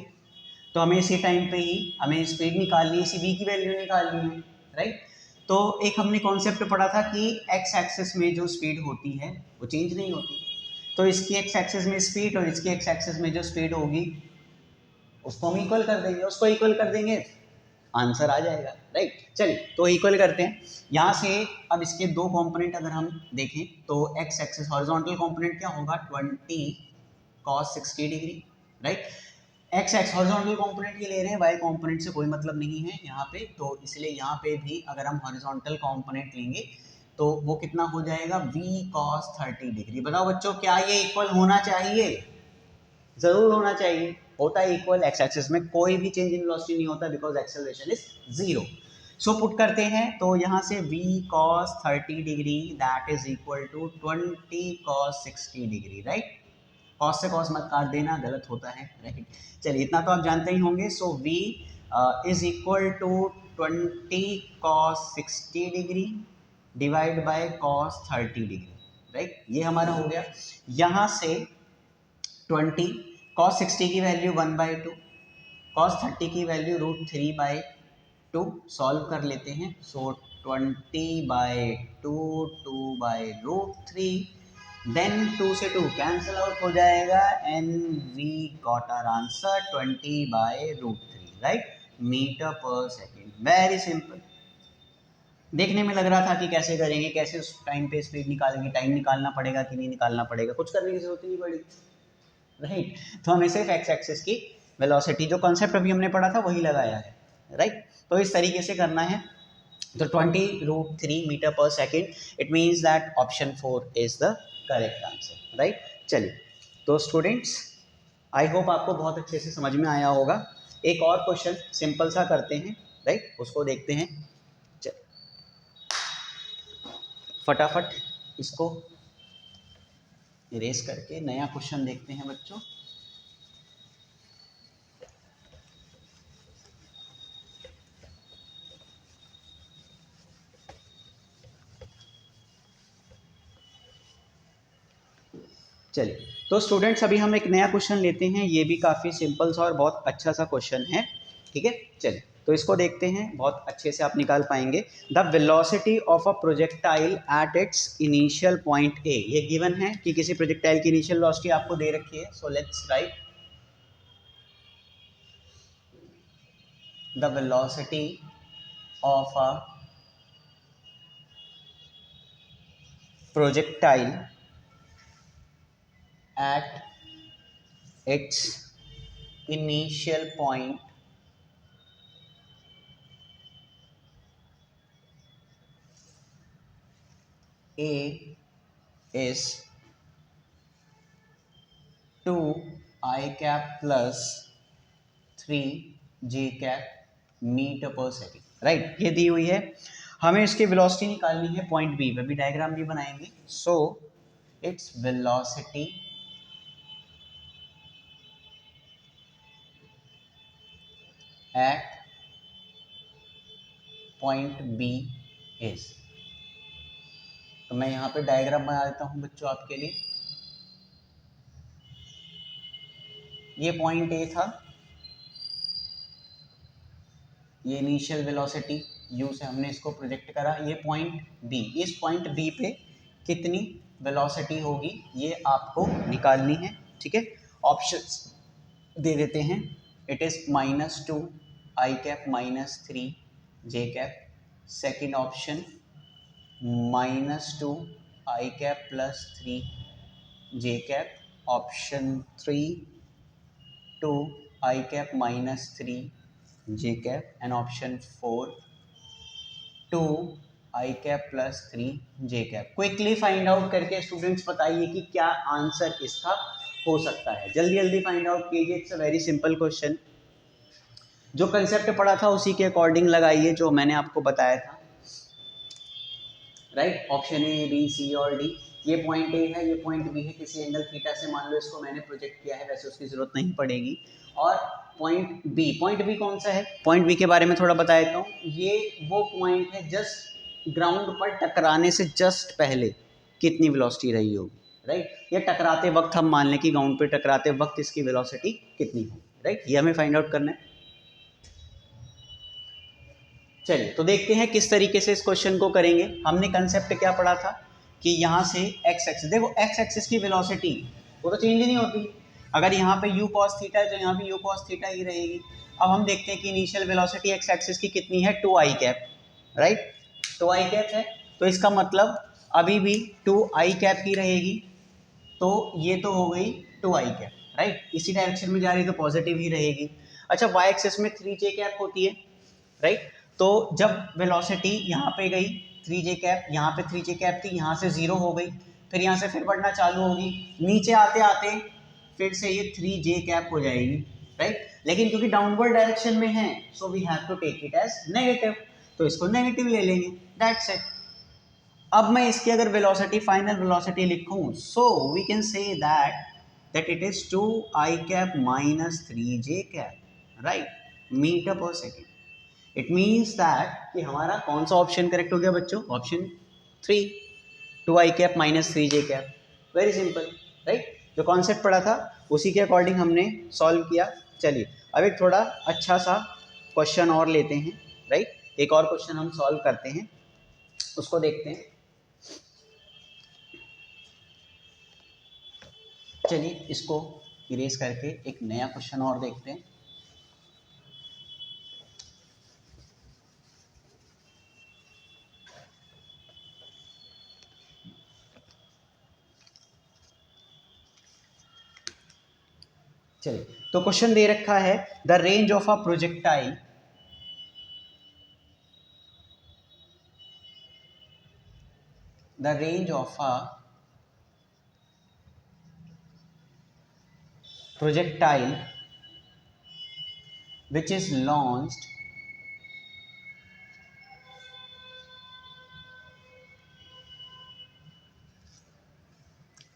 तो हमें इसी टाइम पे ही हमें स्पीड निकालनी है, इसी v की वैल्यू निकालनी है, राइट। तो एक हमने कॉन्सेप्ट पढ़ा था कि एक्स एक्सिस में जो स्पीड होती है वो चेंज नहीं होती, तो इसकी एक्स एक्सिस में स्पीड और इसकी एक्स एक्सिस में जो स्पीड होगी उसको हम इक्वल कर देंगे, उसको इक्वल कर देंगे, आंसर आ जाएगा, राइट। चलिए तो इक्वल करते हैं यहाँ से। अब इसके दो कंपोनेंट अगर हम देखें तो एक्स एक्सिस हॉरिजॉन्टल कंपोनेंट क्या होगा 20 cos 60 degree, right. X x horizontal component ये ले रहे हैं, वाई कंपोनेंट से कोई मतलब नहीं है यहाँ पे, तो इसलिए यहाँ पे भी अगर हम हॉरिजॉन्टल कंपोनेंट लेंगे तो वो कितना हो जाएगा v cos 30 डिग्री। बताओ बच्चों क्या ये इक्वल होना चाहिए? जरूर होना चाहिए, होता है इक्वल। एक्स एक्सिस में कोई भी चेंज इन वेलोसिटी नहीं होता because acceleration is zero. So put करते हैं तो यहाँ से v cos 30 degree that is equal to 20 cos 60 degree, right. cos से cos मत काट देना, गलत होता है, राइट। चलिए इतना तो आप जानते ही होंगे। So v is equal to 20 cos 60 degree divide by cos 30 degree, right. ये हमारा हो गया। यहाँ से 20 cos 60 की वैल्यू 1/2, cos 30 की वैल्यू √3/2 सॉल्व कर लेते हैं। सो 20/2 2/√3, देन 2 से 2 कैंसिल आउट हो जाएगा and we got our answer 20/√3, right, metre per second. Very simple. देखने में लग रहा था कि कैसे करेंगे, कैसे उस टाइम पे स्पीड निकालेंगे, टाइम निकालना पड़ेगा कि नहीं निकालना पड़ेगा, कुछ करने की जरूरत नहीं पड़ी, राइट। तो हमें सिर्फ एक्स एक्सिस की वेलोसिटी जो कॉन्सेप्ट अभी हमने पढ़ा था वही लगाया है, राइट। तो इस तरीके से करना है। तो 20√3 metre per second, it means that option 4 is the correct answer, right. चलिए तो स्टूडेंट्स आई होप आपको बहुत अच्छे से समझ में आया होगा। एक और क्वेश्चन सिंपल सा करते हैं, राइट, उसको देखते हैं। चल फटाफट इसको इरेज करके नया क्वेश्चन देखते हैं बच्चों। चलिए तो स्टूडेंट्स अभी हम एक नया क्वेश्चन लेते हैं, ये भी काफ़ी सिंपल सा और बहुत अच्छा सा क्वेश्चन है, ठीक है। चलिए तो इसको देखते हैं, बहुत अच्छे से आप निकाल पाएंगे। The velocity of a projectile at its initial point A, ये गिवन है कि किसी प्रोजेक्टाइल की इनिशियल वेलोसिटी आपको दे रखी है। So let's write the velocity of a projectile at its initial point A is 2 I cap plus 3 J cap metre per second, right. ये दी हुई है, हमें इसकी वेलोसिटी निकालनी है पॉइंट बी पे, भी डायग्राम भी बनाएंगे। So it's velocity at point b is, तो मैं यहाँ पे डायग्राम बना देता हूँ बच्चों आपके लिए। ये पॉइंट ए था, ये इनिशियल वेलोसिटी u से हमने इसको प्रोजेक्ट करा। ये पॉइंट बी, इस पॉइंट बी पे कितनी वेलोसिटी होगी ये आपको निकालनी है, ठीक है। ऑप्शंस दे देते हैं। It is -2 I cap -3 J cap, second option -2 I cap +3 J cap, option 3 2 I cap -3 J cap, and option 4 2 I cap +3 J cap. Quickly find out करके स्टूडेंट्स बताइए कि क्या आंसर इसका हो सकता है। जल्दी जल्दी फाइंड आउट कीजिए, it's a very simple question. जो कंसेप्ट पढ़ा था उसी के अकॉर्डिंग लगाइए जो मैंने आपको बताया था, right. Option a b c और डी, ये पॉइंट ए है, ये पॉइंट बी है, किसी एंगल थीटा से मान लो इसको मैंने प्रोजेक्ट किया है, वैसे उसकी जरूरत नहीं पड़ेगी। और पॉइंट बी कौन सा है, पॉइंट बी के बारे में थोड़ा बता देता हूँ। ये वो पॉइंट है जस्ट ग्राउंड पर टकराने से जस्ट पहले, कितनी वेलोसिटी रही होगी, राइट। या टकराते वक्त हम मान लें कि ग्राउंड पे टकराते वक्त इसकी वेलोसिटी कितनी होगी, राइट। ये हमें फाइंड आउट करना है। चलिए तो देखते हैं किस तरीके से इस क्वेश्चन को करेंगे। हमने कंसेप्ट क्या पढ़ा था कि यहाँ से एक्स एक्सिस, देखो एक्स एक्सिस की वेलोसिटी वो तो चेंज नहीं होती। अगर यहाँ पे u cos थीटा है तो यहाँ भी u cos थीटा ही रहेगी। अब हम देखते हैं कि इनिशियल वेलोसिटी एक्स एक्सिस की कितनी है, 2i cap, right. 2i cap है तो इसका मतलब अभी भी 2i कैप ही रहेगी। तो ये तो हो गई 2i कैप, राइट। इसी डायरेक्शन में जा रही है तो पॉजिटिव ही रहेगी। अच्छा y एक्सिस में 3j कैप होती है, राइट। तो जब वेलोसिटी यहाँ पे गई 3j कैप, यहाँ पे 3j कैप थी, यहाँ से 0 हो गई, फिर यहाँ से फिर बढ़ना चालू होगी, नीचे आते आते फिर से ये 3j कैप हो जाएगी, राइट। लेकिन क्योंकि डाउनवर्ड डायरेक्शन में है so we have to take it as negative, तो इसको नेगेटिव ले लेंगे, दैट्स इट। अब मैं इसकी अगर वेलोसिटी, फाइनल वेलोसिटी लिखूं, so we can say that it is 2i cap minus 3j cap, right, metre per second. It means that कि हमारा कौन सा ऑप्शन करेक्ट हो गया बच्चों, option 3, 2i cap minus 3j cap. Very simple, right. जो concept पढ़ा था उसी के अकॉर्डिंग हमने सॉल्व किया। चलिए अब एक थोड़ा अच्छा सा क्वेश्चन और लेते हैं, राइट। एक और क्वेश्चन हम सॉल्व करते हैं, उसको देखते हैं। चलिए इसको इरेज करके एक नया क्वेश्चन और देखते हैं। चलिए तो क्वेश्चन दे रखा है the range of a projectile which is launched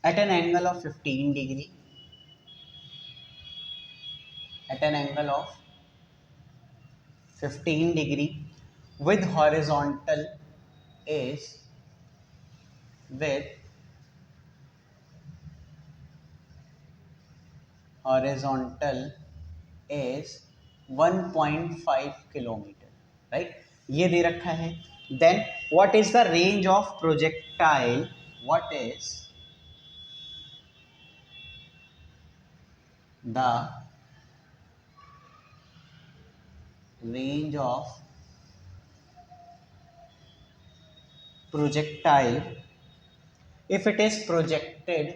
at an angle of 15 degree, at an angle of 15 degree with horizontal is with horizontal is 1.5 kilometre, right. ये दे रखा है। Then what is the range of projectile, what is the range of projectile if it is projected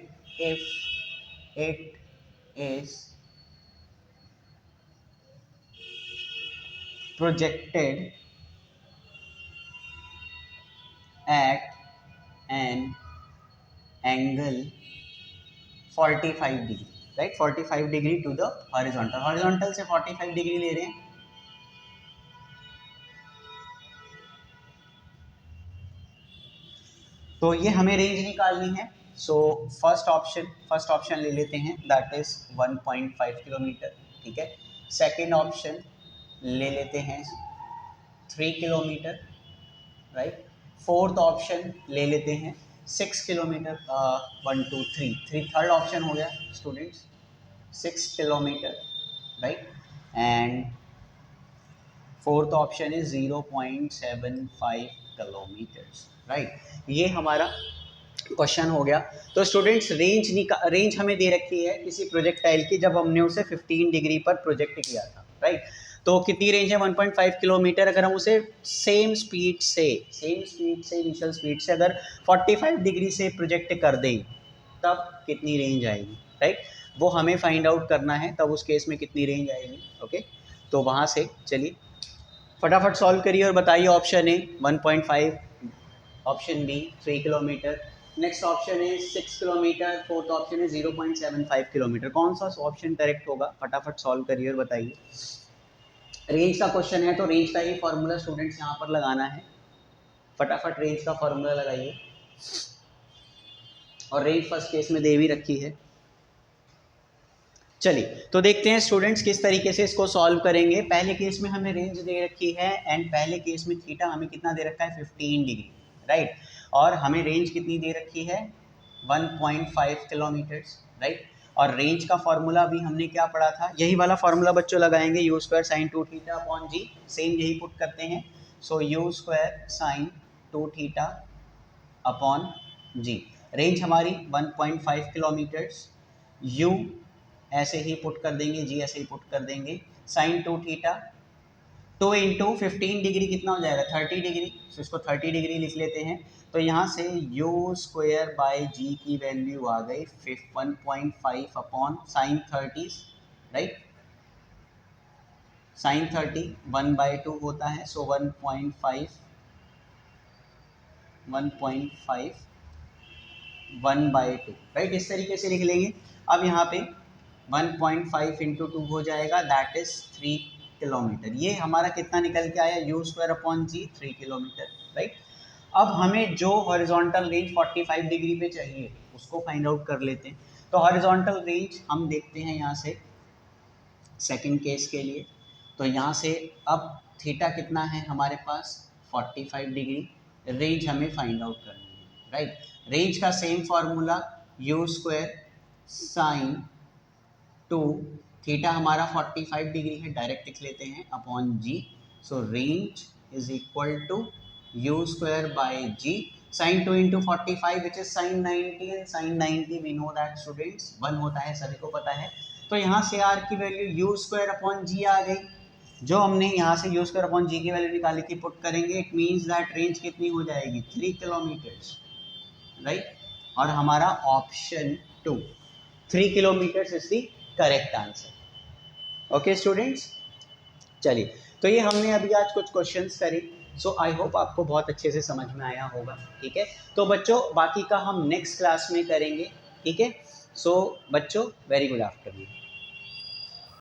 at an angle 45 degree, right. 45 degree to the horizontal, horizontal से 45 degree ले रहे हैं। तो ये हमें रेंज निकालनी है। सो फर्स्ट ऑप्शन ले लेते हैं, दैट इज 1.5 किलोमीटर, ठीक है। सेकेंड ऑप्शन ले लेते हैं 3 किलोमीटर, राइट। फोर्थ ऑप्शन ले लेते हैं 6 किलोमीटर, 1 2 3 थर्ड ऑप्शन हो गया students 6 kilometre, right. And fourth option is 0.75 kilometres, right. ये हमारा क्वेश्चन हो गया। तो स्टूडेंट्स रेंज हमें दे रखी है किसी प्रोजेक्टाइल की जब हमने उसे 15 डिग्री पर प्रोजेक्ट किया था, राइट। तो कितनी रेंज है, 1.5 किलोमीटर। अगर हम उसे सेम स्पीड से इनिशियल स्पीड से अगर 45 डिग्री से प्रोजेक्ट कर दें तब कितनी रेंज आएगी, राइट। वो हमें फाइंड आउट करना है, तब उस केस में कितनी रेंज आएगी, ओके। तो वहाँ से चलिए फटाफट सॉल्व करिए और बताइए। Option a 1.5, option b 3 kilometre, next option है 6 किलोमीटर, फोर्थ ऑप्शन है 0.75 किलोमीटर। कौन सा ऑप्शन करेक्ट होगा, फटाफट सॉल्व करिए और बताइए। रेंज का क्वेश्चन है तो रेंज का ही फॉर्मूला स्टूडेंट्स यहाँ पर लगाना है। फटाफट रेंज का फॉर्मूला लगाइए, और रेंज फर्स्ट केस में दे भी रखी है। चलिए तो देखते हैं स्टूडेंट्स किस तरीके से इसको सॉल्व करेंगे। पहले केस में हमें रेंज दे रखी है एंड पहले केस में थीटा हमें कितना दे रखा है, 15 डिग्री, राइट। और हमें रेंज कितनी दे रखी है, 1.5 किलोमीटर्स, राइट। और रेंज का फॉर्मूला भी हमने क्या पढ़ा था, यही वाला फॉर्मूला बच्चों लगाएंगे, u square sine 2 theta upon g, same यही पुट करते हैं। So u square sine 2 theta upon g. Range हमारी 1.5 किलोमीटर्स, यू ऐसे ही पुट कर देंगे, जी ऐसे ही पुट कर देंगे, साइन 2 थीटा, 2 इंटू 15 डिग्री कितना हो जाएगा, 30 डिग्री, तो इसको 30 डिग्री लिख लेते हैं। तो यहाँ से यू स्क्वायर बाई जी की वैल्यू आ गई 1.5 अपॉन साइन 30, राइट। साइन 30 1/2 होता है, सो 1.5 1/2, राइट, इस तरीके से लिख लेंगे। अब यहाँ पे 1.5 इंटू 2 हो जाएगा, दैट इज 3 किलोमीटर। ये हमारा कितना निकल के आया, u square upon g 3 kilometre, right. अब हमें जो हॉरिजॉन्टल रेंज 45 डिग्री पे चाहिए उसको फाइंड आउट कर लेते हैं। तो हॉरिजॉन्टल रेंज हम देखते हैं यहाँ से सेकंड केस के लिए। तो यहाँ से अब थीटा कितना है हमारे पास, 45 डिग्री, रेंज हमें फाइंड आउट करनी है, राइट। रेंज का same formula, u square sine 2 theta हमारा 45 डिग्री है, डायरेक्ट लिख लेते हैं, upon g. So range is equal to u square by g, sine 2 into 45 which is sine 90, and sine 90 we know that students 1 होता है, सभी को पता है। तो यहाँ से आर की वैल्यू यू स्क्वायर अपॉन जी आ गई, जो हमने यहाँ से यू स्क्वायर अपॉन जी की वैल्यू निकाली थी पुट करेंगे, इट मीन्स दैट रेंज कितनी हो जाएगी, 3 किलोमीटर्स, राइट। और हमारा option 2 3 kilometres is the correct answer. Okay students, चलिए, तो ये हमने अभी आज कुछ क्वेश्चंस करे। सो आई होप आपको बहुत अच्छे से समझ में आया होगा, ठीक है। तो बच्चों बाकी का हम नेक्स्ट क्लास में करेंगे, ठीक है। सो बच्चों वेरी गुड आफ्टरनून।